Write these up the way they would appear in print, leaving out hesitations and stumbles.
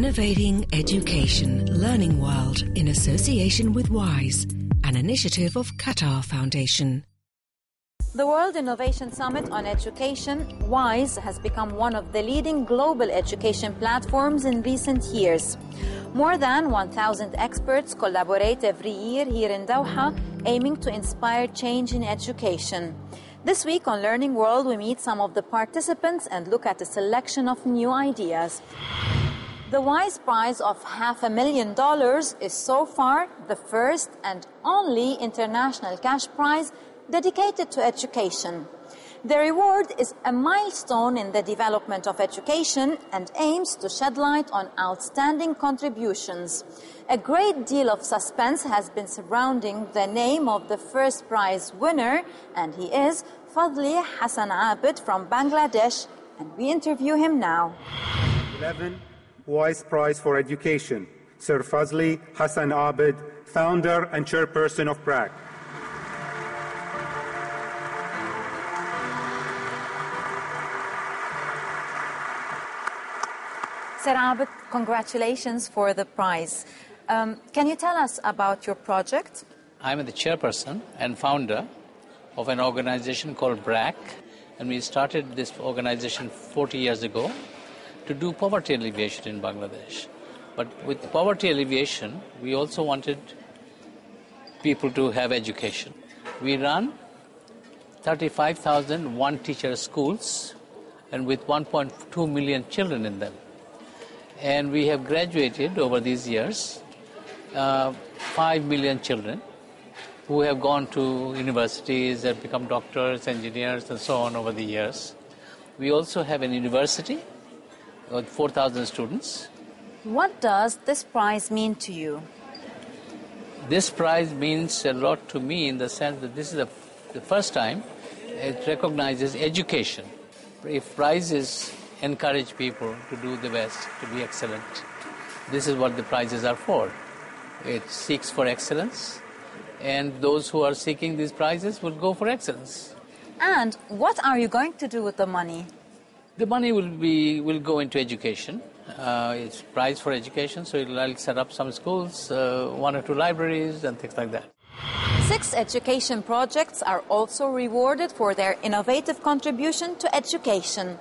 Innovating Education Learning World in association with WISE, an initiative of Qatar Foundation. The World Innovation Summit on Education, WISE, has become one of the leading global education platforms in recent years. More than 1,000 experts collaborate every year here in Doha, aiming to inspire change in education. This week on Learning World, we meet some of the participants and look at a selection of new ideas. The WISE prize of $500,000 is so far the first and only international cash prize dedicated to education. The reward is a milestone in the development of education and aims to shed light on outstanding contributions. A great deal of suspense has been surrounding the name of the first prize winner, and he is Fadli Hassan Abid from Bangladesh, and we interview him now. 11 WISE Prize for Education, Sir Fazli Hassan Abid, founder and chairperson of BRAC. Sir Abid, congratulations for the prize. Can you tell us about your project? I'm the chairperson and founder of an organization called BRAC, and we started this organization 40 years ago to do poverty alleviation in Bangladesh. But with poverty alleviation, we also wanted people to have education. We run 35,000 one-teacher schools and with 1.2 million children in them. And we have graduated over these years 5 million children who have gone to universities and become doctors, engineers, and so on over the years. We also have an university with 4,000 students. What does this prize mean to you? This prize means a lot to me in the sense that this is the first time it recognizes education. If prizes encourage people to do the best, to be excellent, this is what the prizes are for. It seeks for excellence, and those who are seeking these prizes will go for excellence. And what are you going to do with the money? The money will go into education. It's prize for education, so I'll set up some schools, 1 or 2 libraries, and things like that. 6 education projects are also rewarded for their innovative contribution to education.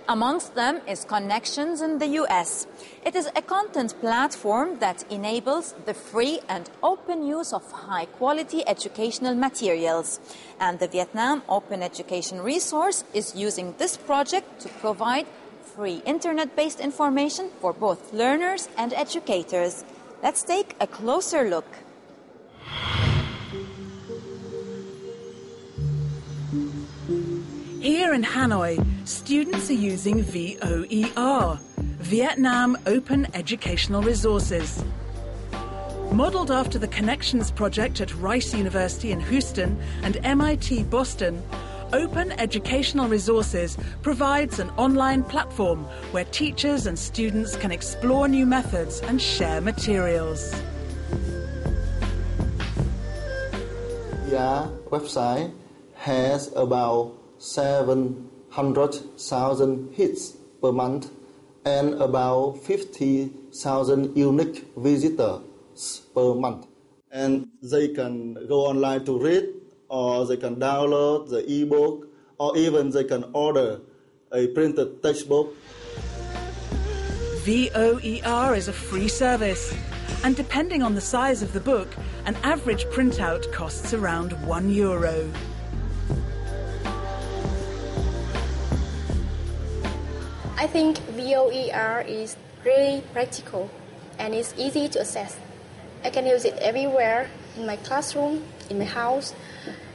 Amongst them is Connections in the US. It is a content platform that enables the free and open use of high-quality educational materials. And the Vietnam Open Education Resource is using this project to provide free internet-based information for both learners and educators. Let's take a closer look. Here in Hanoi, students are using VOER, Vietnam Open Educational Resources. Modelled after the Connections project at Rice University in Houston and MIT Boston, Open Educational Resources provides an online platform where teachers and students can explore new methods and share materials. The website has about 700,000 hits per month and about 50,000 unique visitors per month. And they can go online to read, or they can download the ebook, or even they can order a printed textbook. VOER is a free service, and depending on the size of the book, an average printout costs around €1. I think VOER is really practical and it's easy to access. I can use it everywhere, in my classroom, in my house,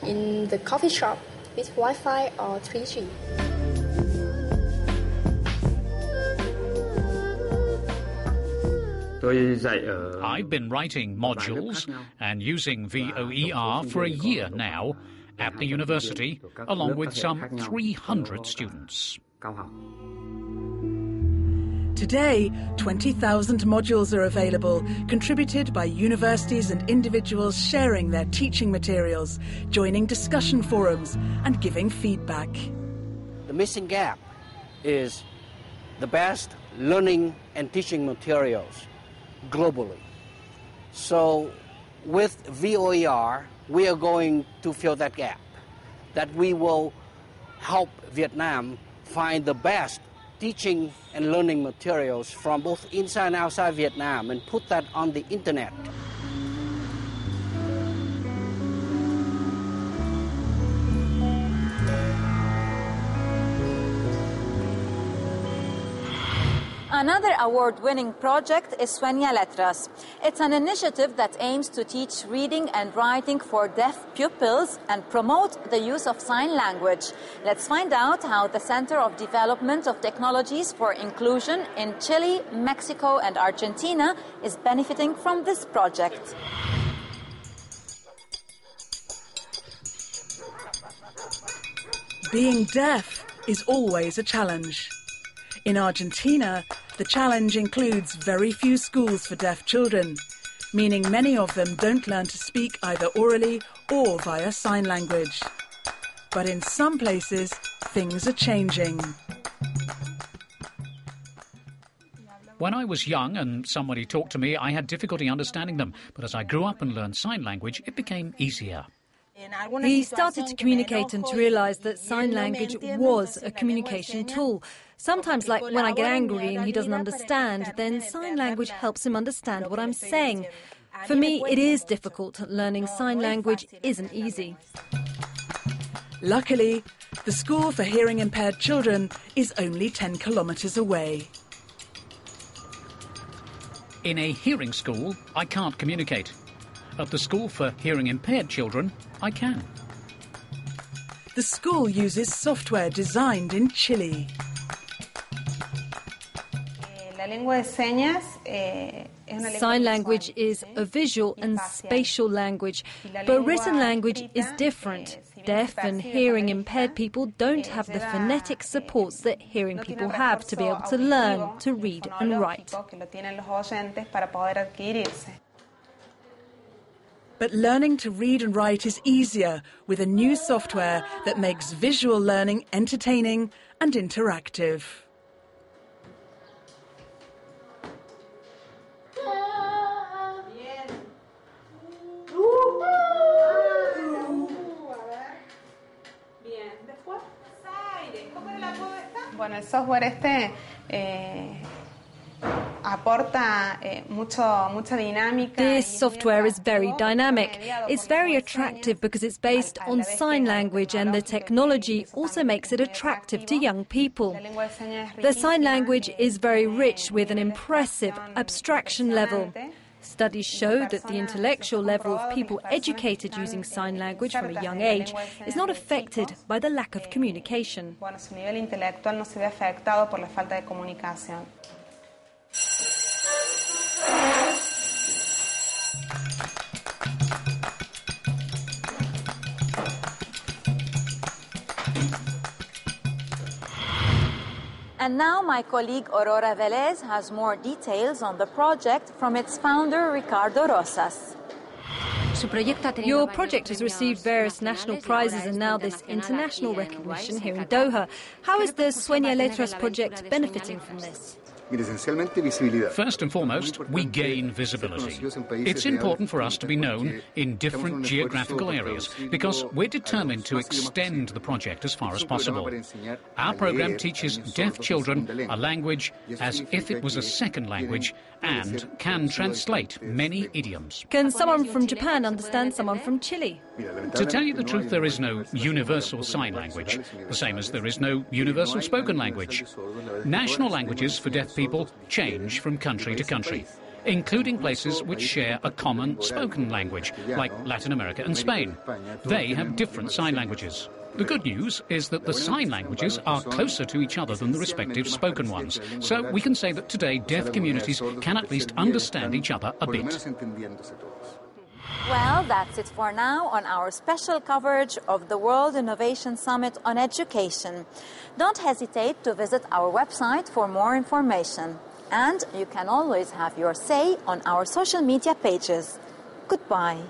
in the coffee shop, with Wi-Fi or 3G. I've been writing modules and using VOER for a year now at the university, along with some 300 students. Today, 20,000 modules are available, contributed by universities and individuals sharing their teaching materials, joining discussion forums and giving feedback. The missing gap is the best learning and teaching materials globally. So with VOER, we are going to fill that gap, that we will help Vietnam find the best teaching and learning materials from both inside and outside Vietnam and put that on the internet. Another award-winning project is Sueña Letras. It's an initiative that aims to teach reading and writing for deaf pupils and promote the use of sign language. Let's find out how the Center of Development of Technologies for Inclusion in Chile, Mexico, and Argentina is benefiting from this project. Being deaf is always a challenge. In Argentina, the challenge includes very few schools for deaf children, meaning many of them don't learn to speak either orally or via sign language. But in some places, things are changing. When I was young and somebody talked to me, I had difficulty understanding them. But as I grew up and learned sign language, it became easier. He started to communicate and to realise that sign language was a communication tool. Sometimes, like when I get angry and he doesn't understand, then sign language helps him understand what I'm saying. For me, it is difficult. Learning sign language isn't easy. Luckily, the school for hearing impaired children is only 10 kilometres away. In a hearing school, I can't communicate. At the school for hearing impaired children, I can. The school uses software designed in Chile. Sign language is a visual and spatial language, but written language is different. Deaf and hearing impaired people don't have the phonetic supports that hearing people have to be able to learn to read and write. But learning to read and write is easier with a new software that makes visual learning entertaining and interactive. Bueno, el software aporta mucha dinámica. This software is very dynamic. It's very attractive because it's based on sign language, and the technology also makes it attractive to young people. The sign language is very rich with an impressive abstraction level. Studies show that the intellectual level of people educated using sign language from a young age is not affected by the lack of communication. Su nivel intelectual no se ve afectado por la falta de comunicación. And now my colleague Aurora Velez has more details on the project from its founder, Ricardo Rosas. Your project has received various national prizes and now this international recognition here in Doha. How is the Sueña Letras project benefiting from this? First and foremost, we gain visibility. It's important for us to be known in different geographical areas because we're determined to extend the project as far as possible. Our program teaches deaf children a language as if it was a second language and can translate many idioms. Can someone from Japan understand someone from Chile? To tell you the truth, there is no universal sign language, the same as there is no universal spoken language. National languages for deaf people change from country to country, including places which share a common spoken language, like Latin America and Spain. They have different sign languages. The good news is that the sign languages are closer to each other than the respective spoken ones, so we can say that today deaf communities can at least understand each other a bit. Well, that's it for now on our special coverage of the World Innovation Summit on Education. Don't hesitate to visit our website for more information. And you can always have your say on our social media pages. Goodbye.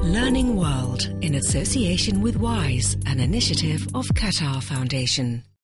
Learning World in association with WISE, an initiative of Qatar Foundation.